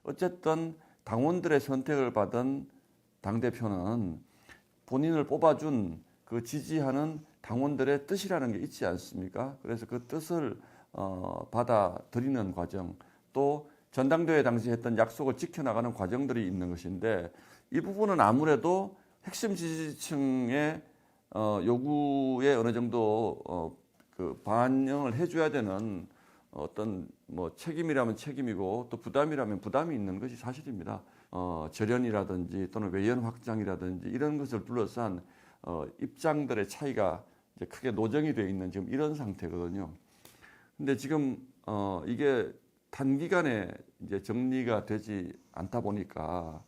어쨌든 당원들의 선택을 받은 당대표는 본인을 뽑아준 그 지지하는 당원들의 뜻이라는 게 있지 않습니까? 그래서 그 뜻을 받아들이는 과정, 또 전당대회 당시 했던 약속을 지켜나가는 과정들이 있는 것인데, 이 부분은 아무래도 핵심 지지층의 요구에 어느 정도 그 반영을 해줘야 되는 어떤 뭐 책임이라면 책임이고 또 부담이라면 부담이 있는 것이 사실입니다. 절연이라든지 또는 외연 확장이라든지 이런 것을 둘러싼 입장들의 차이가 이제 크게 노정이 되어 있는 지금 이런 상태거든요. 근데 지금 이게 단기간에 이제 정리가 되지 않다 보니까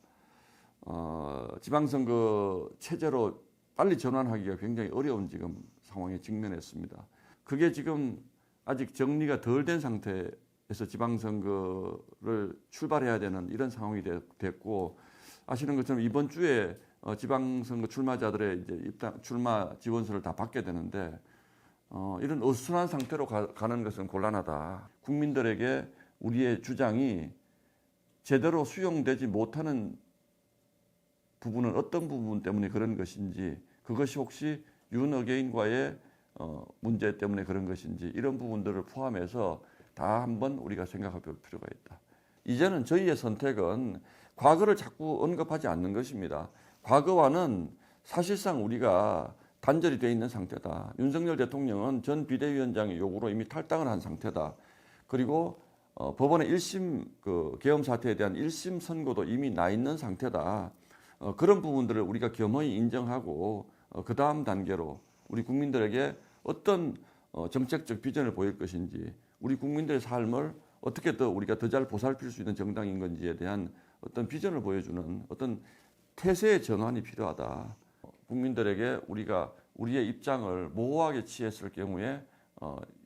지방선거 체제로 빨리 전환하기가 굉장히 어려운 지금 상황에 직면했습니다. 그게 지금 아직 정리가 덜 된 상태에서 지방선거를 출발해야 되는 이런 상황이 됐고, 아시는 것처럼 이번 주에 지방선거 출마자들의 이제 출마 지원서를 다 받게 되는데, 이런 어수선한 상태로 가는 것은 곤란하다. 국민들에게 우리의 주장이 제대로 수용되지 못하는 부분은 어떤 부분 때문에 그런 것인지, 그것이 혹시 윤어게인과의 문제 때문에 그런 것인지, 이런 부분들을 포함해서 다 한번 우리가 생각해 볼 필요가 있다. 이제는 저희의 선택은 과거를 자꾸 언급하지 않는 것입니다. 과거와는 사실상 우리가 단절이 되어 있는 상태다. 윤석열 대통령은 전 비대위원장의 요구로 이미 탈당을 한 상태다. 그리고 법원의 1심 그 계엄 사태에 대한 1심 선고도 이미 나 있는 상태다. 그런 부분들을 우리가 겸허히 인정하고 그 다음 단계로 우리 국민들에게 어떤 정책적 비전을 보일 것인지, 우리 국민들의 삶을 어떻게 더 우리가 더 잘 보살필 수 있는 정당인 건지에 대한 어떤 비전을 보여주는 어떤 태세의 전환이 필요하다. 국민들에게 우리가 우리의 입장을 모호하게 취했을 경우에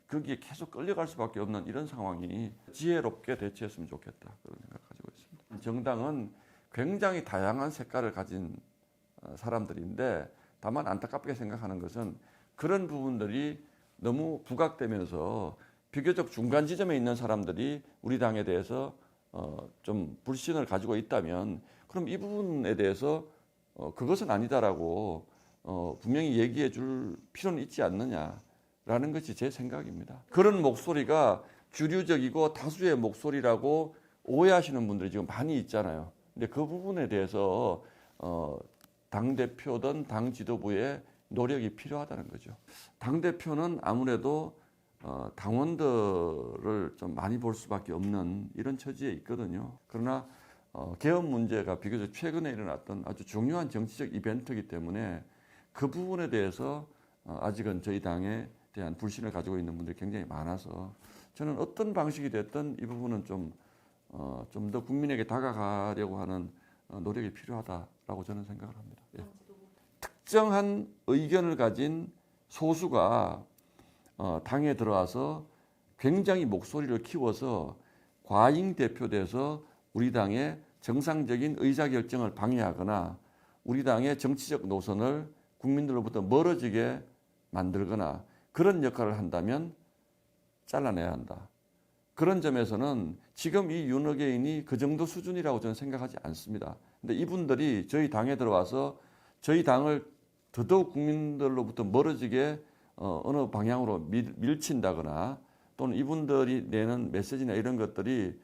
거기에 계속 끌려갈 수밖에 없는 이런 상황이 지혜롭게 대처했으면 좋겠다, 그런 생각 가지고 있습니다. 정당은 굉장히 다양한 색깔을 가진 사람들인데, 다만 안타깝게 생각하는 것은 그런 부분들이 너무 부각되면서 비교적 중간 지점에 있는 사람들이 우리 당에 대해서 좀 불신을 가지고 있다면, 그럼 이 부분에 대해서 그것은 아니다라고 분명히 얘기해 줄 필요는 있지 않느냐라는 것이 제 생각입니다. 그런 목소리가 주류적이고 다수의 목소리라고 오해하시는 분들이 지금 많이 있잖아요. 근데 그 부분에 대해서 당대표든 당 지도부의 노력이 필요하다는 거죠. 당대표는 아무래도 당원들을 좀 많이 볼 수밖에 없는 이런 처지에 있거든요. 그러나 계엄 문제가 비교적 최근에 일어났던 아주 중요한 정치적 이벤트이기 때문에 그 부분에 대해서 아직은 저희 당에 대한 불신을 가지고 있는 분들이 굉장히 많아서, 저는 어떤 방식이 됐든 이 부분은 좀 더 국민에게 다가가려고 하는 노력이 필요하다라고 저는 생각을 합니다. 예. 특정한 의견을 가진 소수가 당에 들어와서 굉장히 목소리를 키워서 과잉 대표돼서 우리 당의 정상적인 의사결정을 방해하거나 우리 당의 정치적 노선을 국민들로부터 멀어지게 만들거나 그런 역할을 한다면 잘라내야 한다. 그런 점에서는 지금 이 윤어게인이 그 정도 수준이라고 저는 생각하지 않습니다. 근데 이분들이 저희 당에 들어와서 저희 당을 더더욱 국민들로부터 멀어지게 어느 방향으로 밀친다거나, 또는 이분들이 내는 메시지나 이런 것들이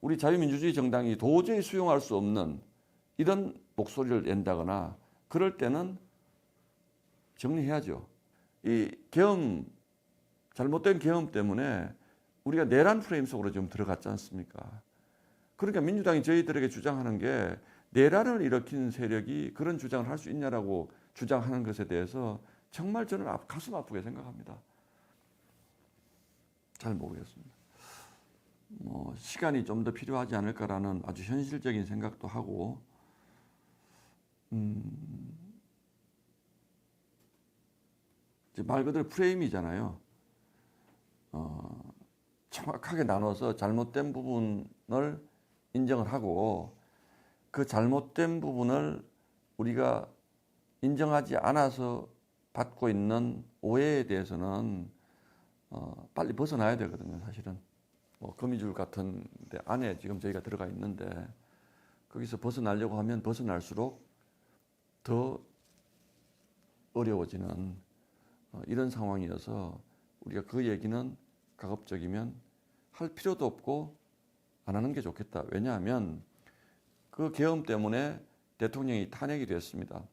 우리 자유민주주의 정당이 도저히 수용할 수 없는 이런 목소리를 낸다거나, 그럴 때는 정리해야죠. 이 잘못된 계엄 때문에 우리가 내란 프레임 속으로 좀 들어갔지 않습니까? 그러니까 민주당이 저희들에게 주장하는 게, 내란을 일으킨 세력이 그런 주장을 할 수 있냐라고 주장하는 것에 대해서 정말 저는 가슴 아프게 생각합니다. 잘 모르겠습니다. 시간이 좀 더 필요하지 않을까라는 아주 현실적인 생각도 하고, 이제 말 그대로 프레임이잖아요. 정확하게 나눠서 잘못된 부분을 인정을 하고, 그 잘못된 부분을 우리가 인정하지 않아서 받고 있는 오해에 대해서는 빨리 벗어나야 되거든요, 사실은. 뭐 거미줄 같은 데 안에 지금 저희가 들어가 있는데 거기서 벗어나려고 하면 벗어날수록 더 어려워지는 이런 상황이어서 우리가 그 얘기는 가급적이면 할 필요도 없고 안 하는 게 좋겠다. 왜냐하면 그 계엄 때문에 대통령이 탄핵이 됐습니다.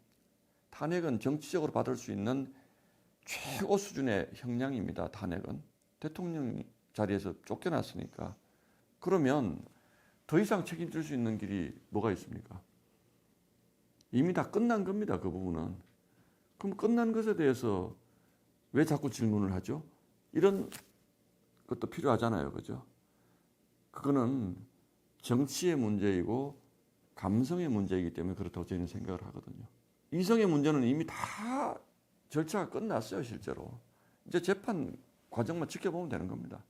탄핵은 정치적으로 받을 수 있는 최고 수준의 형량입니다. 탄핵은. 대통령 자리에서 쫓겨났으니까. 그러면 더 이상 책임질 수 있는 길이 뭐가 있습니까? 이미 다 끝난 겁니다. 그 부분은. 그럼 끝난 것에 대해서 왜 자꾸 질문을 하죠? 이런 것도 필요하잖아요. 그죠? 그거는 정치의 문제이고 감성의 문제이기 때문에 그렇다고 저희는 생각을 하거든요. 이성의 문제는 이미 다 절차가 끝났어요. 실제로. 이제 재판 과정만 지켜보면 되는 겁니다.